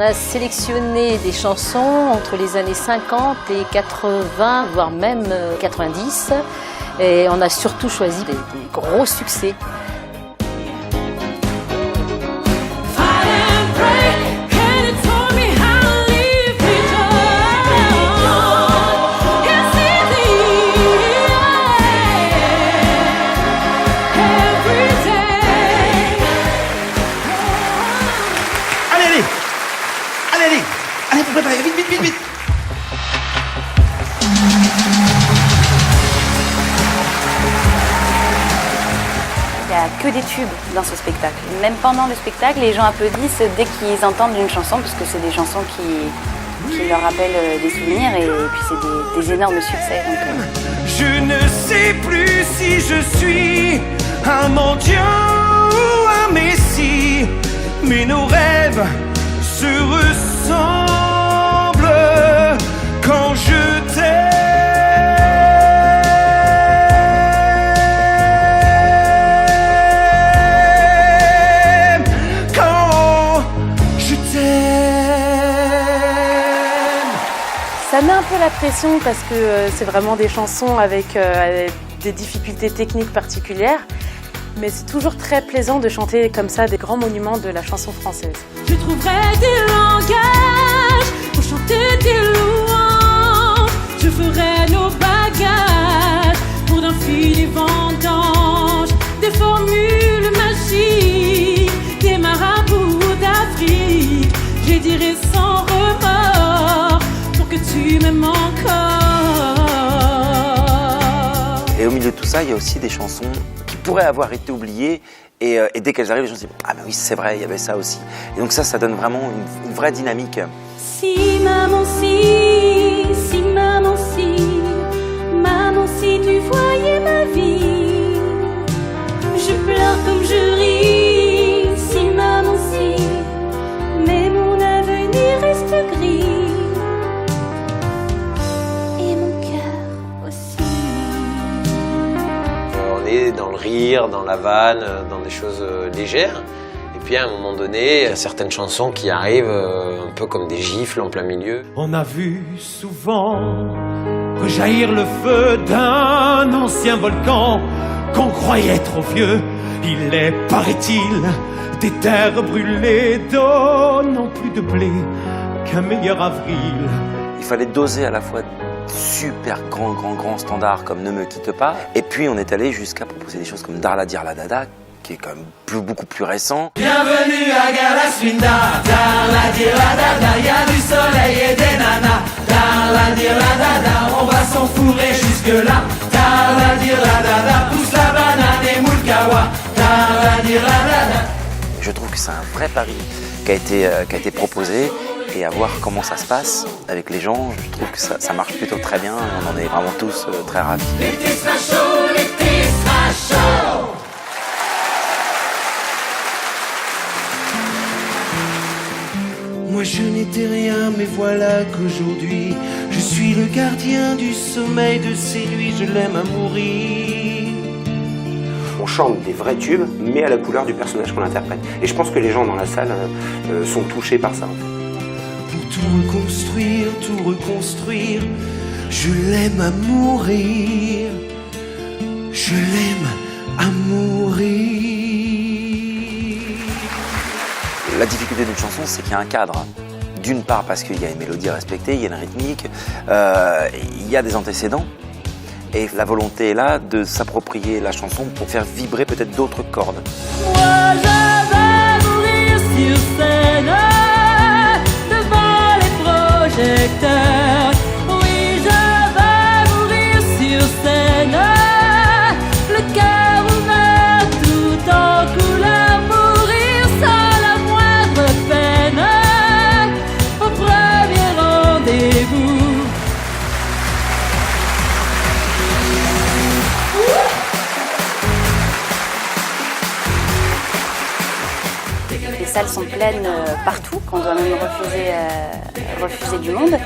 On a sélectionné des chansons entre les années 50 et 80, voire même 90. Et on a surtout choisi des gros succès. Allez, vous préparez, vite, vite, vite, vite. Il n'y a que des tubes dans ce spectacle. Même pendant le spectacle, les gens applaudissent dès qu'ils entendent une chanson, parce que c'est des chansons qui leur rappellent des souvenirs, et puis c'est des énormes succès. Donc, Je ne sais plus si je suis un mendiant ou un messie, mais nos rêves se ressemblent quand je t'aime. Quand je t'aime. Ça met un peu la pression parce que c'est vraiment des chansons avec des difficultés techniques particulières. Mais c'est toujours très plaisant de chanter comme ça des grands monuments de la chanson française. Je trouverai des langages pour chanter des louanges. Je ferai nos bagages pour d'infinis vendanges. Des formules magiques, des marabouts d'Afrique. Je dirai sans remords pour que tu m'aimes encore. Et au milieu de tout ça, il y a aussi des chansons qui pourraient avoir été oubliées. Et dès qu'elles arrivent, les gens se disent « Ah mais oui, c'est vrai, il y avait ça aussi ». Et donc ça donne vraiment une vraie dynamique. Si maman, si maman, si tu voyais ma vie, je pleure comme je ris. Si maman, si, mais mon avenir reste gris, et mon cœur aussi. On est dans le rire, dans la vanne, dans des choses légères. Et puis à un moment donné, il y a certaines chansons qui arrivent un peu comme des gifles en plein milieu. On a vu souvent rejaillir le feu d'un ancien volcan qu'on croyait trop vieux. Il est, paraît-il, des terres brûlées donnant plus de blé qu'un meilleur avril. Il fallait doser à la fois super grand standard comme Ne me quitte pas. Et puis on est allé jusqu'à proposer des choses comme Darla Dirla Dada, qui est quand même beaucoup plus récent. Bienvenue à Galaswinda, Darla Dirla Dada, y a du soleil et des nanas. Darla Dirla Dada, on va s'enfourrer jusque là. Darla Dirla Dada, pousse la banane et moule kawa. Darla Dirla Dada. Je trouve que c'est un vrai pari qui a été proposé. Et à voir comment ça se passe avec les gens, je trouve que ça marche plutôt très bien et on en est vraiment tous très ravis. L'été sera chaud, l'été sera chaud. Moi je n'étais rien, mais voilà qu'aujourd'hui je suis le gardien du sommeil de ces nuits, je l'aime à mourir. On chante des vrais tubes, mais à la couleur du personnage qu'on interprète. Et je pense que les gens dans la salle sont touchés par ça en fait. Pour tout reconstruire, je l'aime à mourir, je l'aime à mourir. La difficulté d'une chanson, c'est qu'il y a un cadre. D'une part parce qu'il y a une mélodie à respecter, il y a une rythmique, il y a des antécédents. Et la volonté est là de s'approprier la chanson pour faire vibrer peut-être d'autres cordes. Moi je vais mourir sur scène, devant les projecteurs. Oui, je vais mourir sur scène, le cœur ouvert tout en couleur. Mourir sans la moindre peine, au premier rendez-vous. les salles sont pleines partout, qu'on doit même refuser du monde.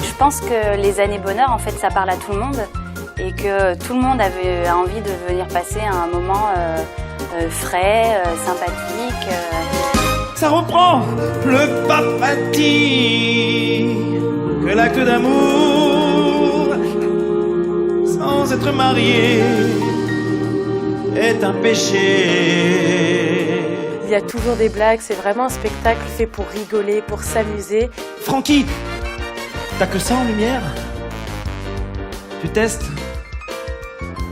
Je pense que les années bonheur, en fait, ça parle à tout le monde et que tout le monde avait envie de venir passer un moment frais, sympathique. Ça reprend le papa dit que l'acte d'amour sans être marié est un péché. Il y a toujours des blagues, c'est vraiment un spectacle fait pour rigoler, pour s'amuser. Francky, t'as que ça en lumière? Tu testes?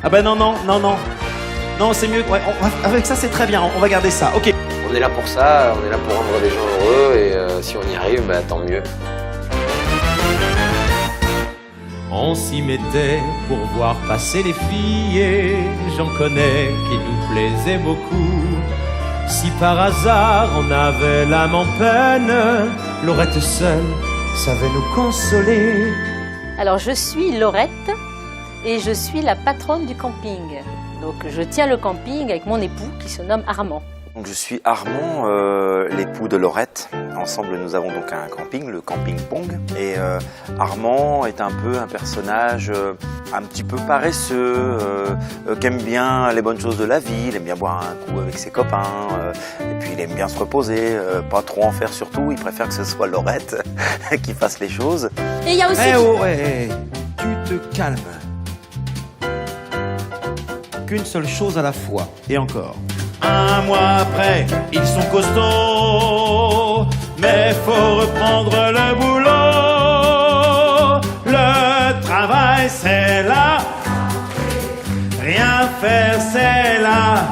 Ah bah non, c'est mieux. Ouais, avec ça c'est très bien, on va garder ça, ok. On est là pour ça, on est là pour rendre les gens heureux et si on y arrive, bah, tant mieux. On s'y mettait pour voir passer les filles et j'en connais qui nous plaisaient beaucoup. Si par hasard on avait l'âme en peine, Laurette seule savait nous consoler. Alors je suis Laurette et je suis la patronne du camping. Donc je tiens le camping avec mon époux qui se nomme Armand. Donc je suis Armand, l'époux de Laurette. Ensemble, nous avons donc un camping, le camping Pong. Et Armand est un peu un personnage un petit peu paresseux, qui aime bien les bonnes choses de la vie. Il aime bien boire un coup avec ses copains. Et puis il aime bien se reposer, pas trop en faire surtout. Il préfère que ce soit Laurette qui fasse les choses. Et il y a aussi... Tu te calmes. Qu'une seule chose à la fois. Et encore. Un mois après, ils sont costauds, mais faut reprendre le boulot. Le travail c'est là, rien faire c'est là.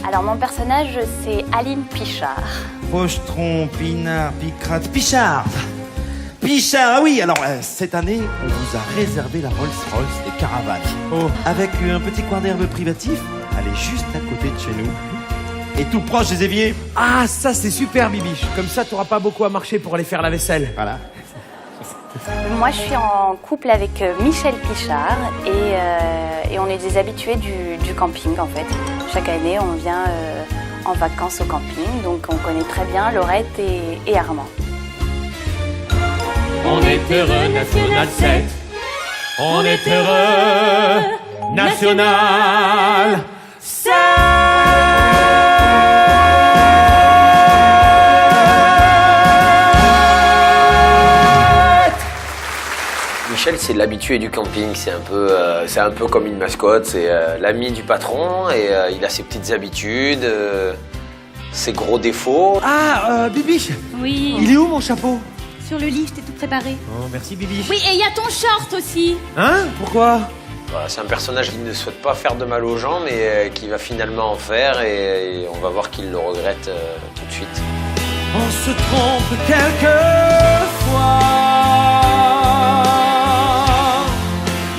Alors mon personnage, c'est Aline Pichard. Pochetron, Pinard, Picrate, Pichard. Pichard, ah oui, alors cette année, on vous a réservé la Rolls-Royce des caravanes. Oh. Avec un petit coin d'herbe privatif. Elle est juste à côté de chez nous. Et tout proche des éviers. Ah, ça c'est super, Bibiche. Comme ça, t'auras pas beaucoup à marcher pour aller faire la vaisselle. Voilà. Moi, je suis en couple avec Michel Pichard et on est des habitués du camping, en fait. Chaque année, on vient en vacances au camping, donc on connaît très bien Laurette et Armand. On est heureux, National 7. On est heureux, National 7. Michel, c'est l'habitué du camping, c'est un peu comme une mascotte, c'est l'ami du patron et il a ses petites habitudes, ses gros défauts. Ah, Bibiche. Oui. Il est où mon chapeau? Sur le lit, je t'ai tout préparé. Oh, merci Bibiche. Oui, et il y a ton short aussi. Hein? Pourquoi? Voilà, c'est un personnage qui ne souhaite pas faire de mal aux gens, mais qui va finalement en faire et on va voir qu'il le regrette tout de suite. On se trompe quelquefois.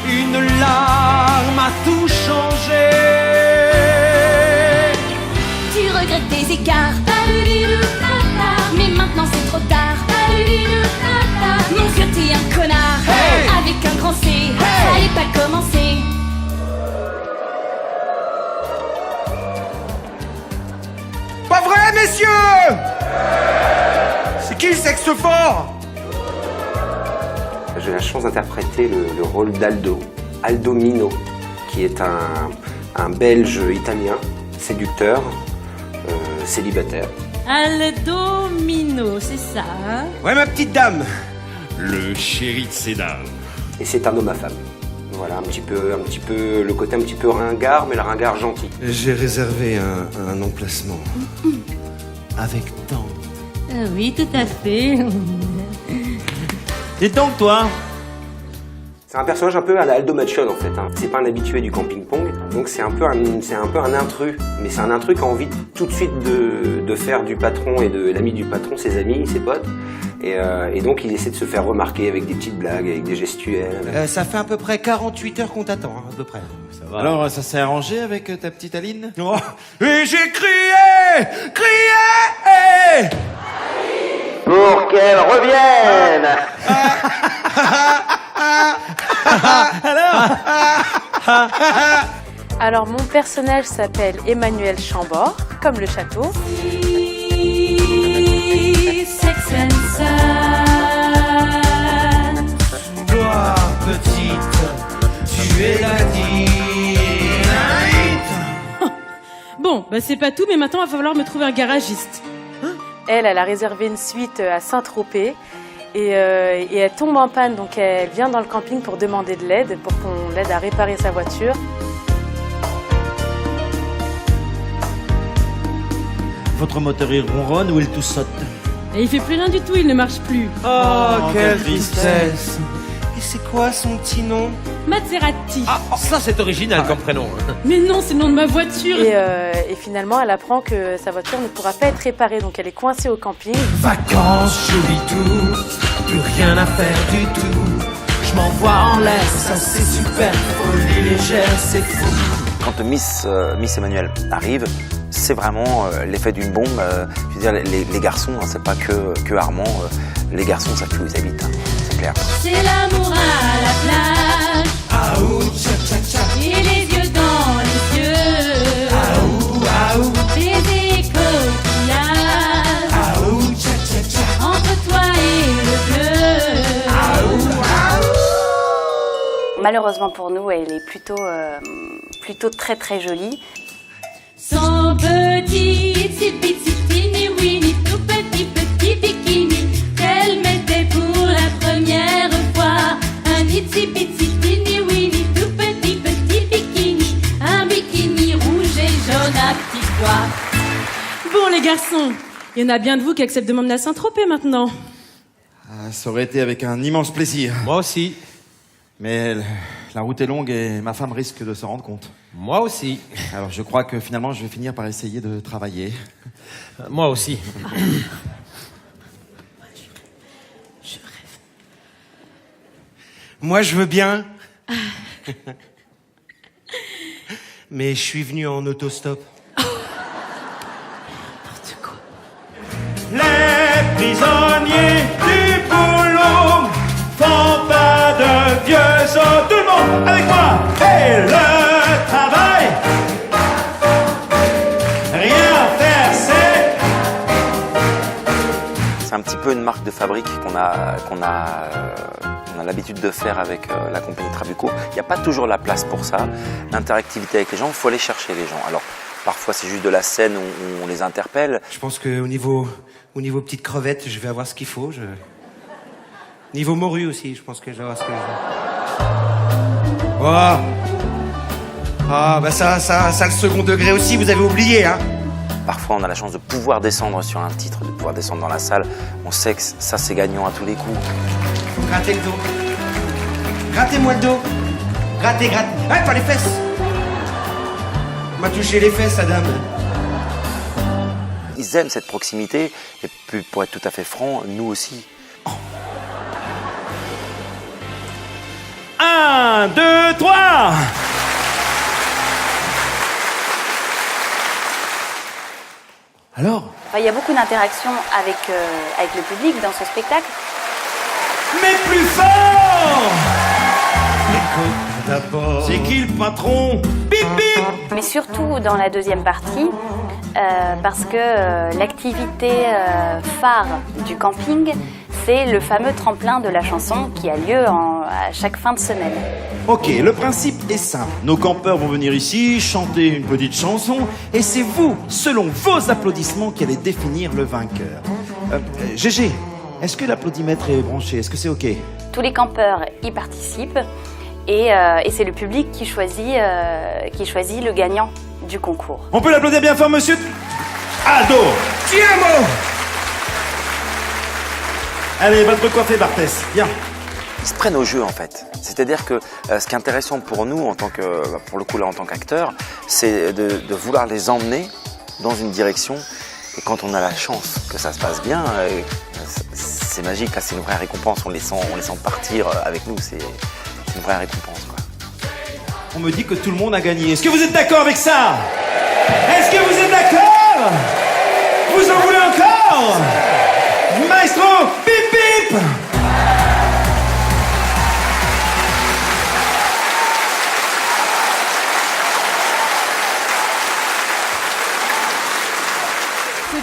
Une larme a tout changé. Tu regrettes tes écarts. Mais maintenant c'est trop tard. Mon Dieu, t'es un connard. Hey. Avec un grand C. Hey. Fallait pas commencer. Pas vrai, messieurs? C'est qui le sexe fort? J'ai la chance d'interpréter le rôle d'Aldo, Aldo Mino, qui est un Belge italien, séducteur, célibataire. Aldo Mino, c'est ça, hein? Ouais, ma petite dame. Le chéri de ces dames. Et c'est un homme à femme. Voilà, un petit peu le côté un petit peu ringard, mais le ringard gentil. J'ai réservé un emplacement. Avec tante. Oui, tout à fait. Et donc, toi? C'est un personnage un peu à la Aldo Machon en fait. Hein. C'est pas un habitué du camping-pong, donc c'est un peu un intrus. Mais c'est un intrus qui a envie tout de suite de faire du patron et de l'ami du patron, ses amis, ses potes. Et donc il essaie de se faire remarquer avec des petites blagues, avec des gestuels. Ça fait à peu près 48 heures qu'on t'attend, hein, à peu près. Ça va. Alors, ça s'est arrangé avec ta petite Aline? Oh. Et j'ai crié! Pour qu'elle revienne. Alors mon personnage s'appelle Emmanuel Chambord, comme le château. Sex and Sun. tu es la dynamite. Bon, bah c'est pas tout, mais maintenant il va falloir me trouver un garagiste. Elle a réservé une suite à Saint-Tropez et elle tombe en panne, donc elle vient dans le camping pour demander de l'aide, pour qu'on l'aide à réparer sa voiture. Votre moteur il ronronne ou il tout saute? Et il fait plus rien du tout, il ne marche plus. Oh, quelle tristesse. Et c'est quoi son petit nom? Maserati. Ah, ça c'est original comme prénom. Mais non, c'est le nom de ma voiture. Et finalement, elle apprend que sa voiture ne pourra pas être réparée, donc elle est coincée au camping. Vacances, je vis tout, plus rien à faire du tout. Je m'envoie en l'air, ça c'est super, folie légère, c'est fou. Quand Miss Emmanuel arrive, c'est vraiment l'effet d'une bombe. Je veux dire, les garçons, hein, c'est pas que Armand. Les garçons savent où ils habitent, hein, c'est clair. C'est l'amour à la plage. Aou, tcha tcha tcha. Et les yeux dans les yeux. Aou, aou. Des coquillages. Aou, tcha tcha tcha. Entre toi et le bleu. Aou, aou. Malheureusement pour nous, elle est plutôt très très jolie. Son petit itsy bitsy teeny weeny tout petit bikini qu'elle mettait pour la première fois. Un itsy bitsy teeny weeny tout petit bikini, un bikini rouge et jaune à petits pois. Bon les garçons, il y en a bien de vous qui acceptent de m'emmener à Saint-Tropez maintenant. Ah, ça aurait été avec un immense plaisir. Moi aussi. Mais la route est longue et ma femme risque de se rendre compte. Moi aussi. Alors je crois que finalement je vais finir par essayer de travailler. Moi aussi. Je rêve. Moi je veux bien. Mais je suis venu en autostop. N'importe quoi. Les prisonniers du boulot font pas de vieux os. Tout le monde avec moi. Et le travail, rien faire, C'est un petit peu une marque de fabrique qu'on a l'habitude de faire avec la compagnie Trabuco. Il n'y a pas toujours la place pour ça. L'interactivité avec les gens, il faut aller chercher les gens. Alors, parfois, c'est juste de la scène où on les interpelle. Je pense qu'au niveau petite crevette, je vais avoir ce qu'il faut. Niveau morue aussi, je pense que je vais avoir ce que je veux. Oh. Ah, bah ça, le second degré aussi, vous avez oublié, hein. Parfois, on a la chance de pouvoir descendre sur un titre, de pouvoir descendre dans la salle. On sait que ça, c'est gagnant à tous les coups. Grattez le dos. Grattez-moi le dos. Grattez. Ah, pas les fesses. On m'a touché les fesses, la dame. Ils aiment cette proximité. Et puis, pour être tout à fait franc, nous aussi. 1, 2, 3. Alors? Enfin, il y a beaucoup d'interactions avec le public dans ce spectacle. Mais plus fort. Écoute d'abord. C'est qui le patron? Bip bip. Mais surtout dans la deuxième partie, parce que l'activité phare du camping, c'est le fameux tremplin de la chanson qui a lieu à chaque fin de semaine. Ok, le principe est simple. Nos campeurs vont venir ici, chanter une petite chanson, et c'est vous, selon vos applaudissements, qui allez définir le vainqueur. Gégé, est-ce que l'applaudimètre est branché? Est-ce que c'est ok? Tous les campeurs y participent et c'est le public qui choisit le gagnant du concours. On peut l'applaudir bien fort, monsieur Aldo. Tiamo. Allez, va te recoiffer, Barthès. Viens. Ils se prennent au jeu en fait. C'est-à-dire que ce qui est intéressant pour nous, en tant que, pour le coup là en tant qu'acteurs, c'est de vouloir les emmener dans une direction. Et quand on a la chance que ça se passe bien, c'est magique. Là, c'est une vraie récompense. On les sent partir avec nous. C'est une vraie récompense, quoi. On me dit que tout le monde a gagné. Est-ce que vous êtes d'accord avec ça? Est-ce que vous êtes d'accord? Vous en voulez encore? Maestro, bip bip!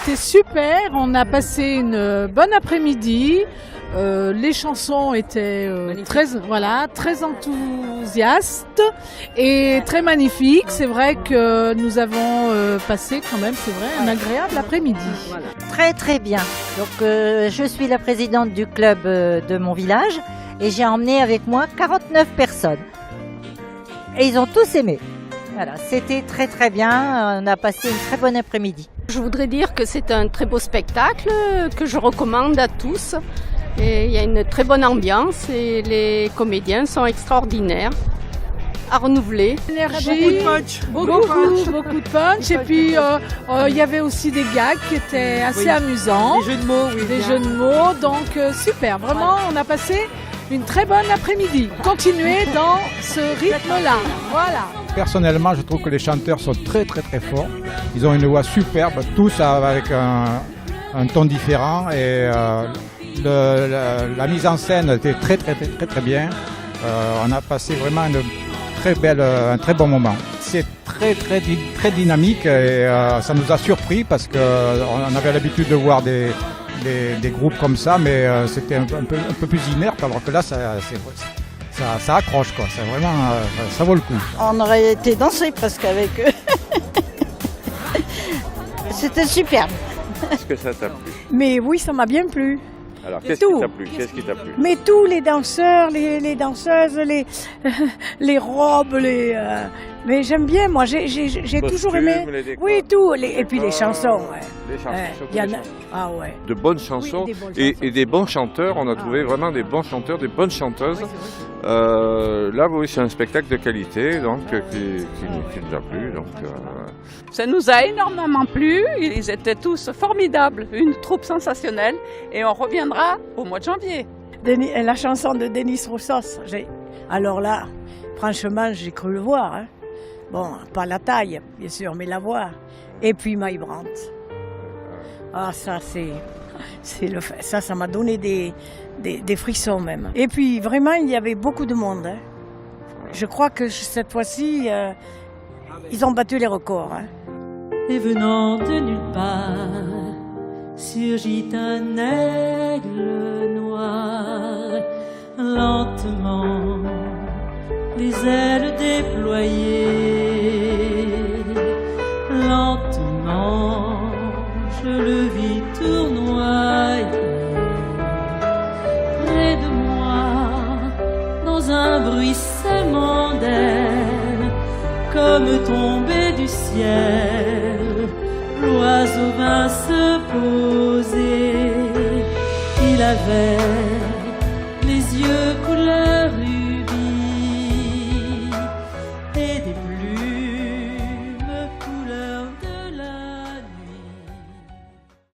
C'était super, on a passé une bonne après-midi. Les chansons étaient très enthousiastes et très magnifiques. C'est vrai que nous avons passé quand même, c'est vrai, un agréable après-midi. Voilà. Très très bien. Donc je suis la présidente du club de mon village et j'ai emmené avec moi 49 personnes. Et ils ont tous aimé. Voilà, c'était très très bien. On a passé une très bonne après-midi. Je voudrais dire que c'est un très beau spectacle que je recommande à tous. Et il y a une très bonne ambiance et les comédiens sont extraordinaires, à renouveler. Énergie, beaucoup de punch. Et puis il y avait aussi des gags qui étaient assez amusants. Des jeux de mots, oui. Des jeux de mots, donc super. Vraiment, on a passé une très bonne après-midi. Continuez dans ce rythme-là. Voilà. Personnellement, je trouve que les chanteurs sont très très très forts. Ils ont une voix superbe, tous avec un ton différent et la mise en scène était très très très très bien. On a passé vraiment un très bon moment. C'est très dynamique et ça nous a surpris parce qu'on avait l'habitude de voir des groupes comme ça, mais c'était un peu plus inerte, alors que là ça accroche, quoi. C'est vraiment, ça vaut le coup. On aurait été danser presque avec eux. C'était superbe. Est-ce que ça t'a plu? Mais oui, ça m'a bien plu. Alors, qu'est-ce qui t'a plu? Mais tous les danseurs, les danseuses, les robes, mais j'aime bien, moi, j'ai toujours aimé. Oui, tout, et puis les chansons. Ouais. Les chansons, y en a... Ah ouais. De bonnes chansons, oui, et des bons chanteurs. On a trouvé vraiment des bons chanteurs, des bonnes chanteuses. Là, oui, c'est un spectacle de qualité, donc qui nous a plu. Donc, Ça nous a énormément plu. Ils étaient tous formidables, une troupe sensationnelle, et on reviendra au mois de janvier. La chanson de Denis Roussos. Alors là, franchement, j'ai cru le voir. Hein. Bon, pas la taille, bien sûr, mais la voix. Et puis Maï Brandt. Ah, ça, ça m'a donné des frissons même. Et puis vraiment, il y avait beaucoup de monde. Hein. Je crois que cette fois-ci, ils ont battu les records. Hein. Et venant de nulle part, surgit un aigle noir, lentement, les ailes déployées, lentement, je le vis tournoyer. Près de moi, dans un bruissement d'ailes, comme tombé du ciel, l'oiseau vint se poser. Il avait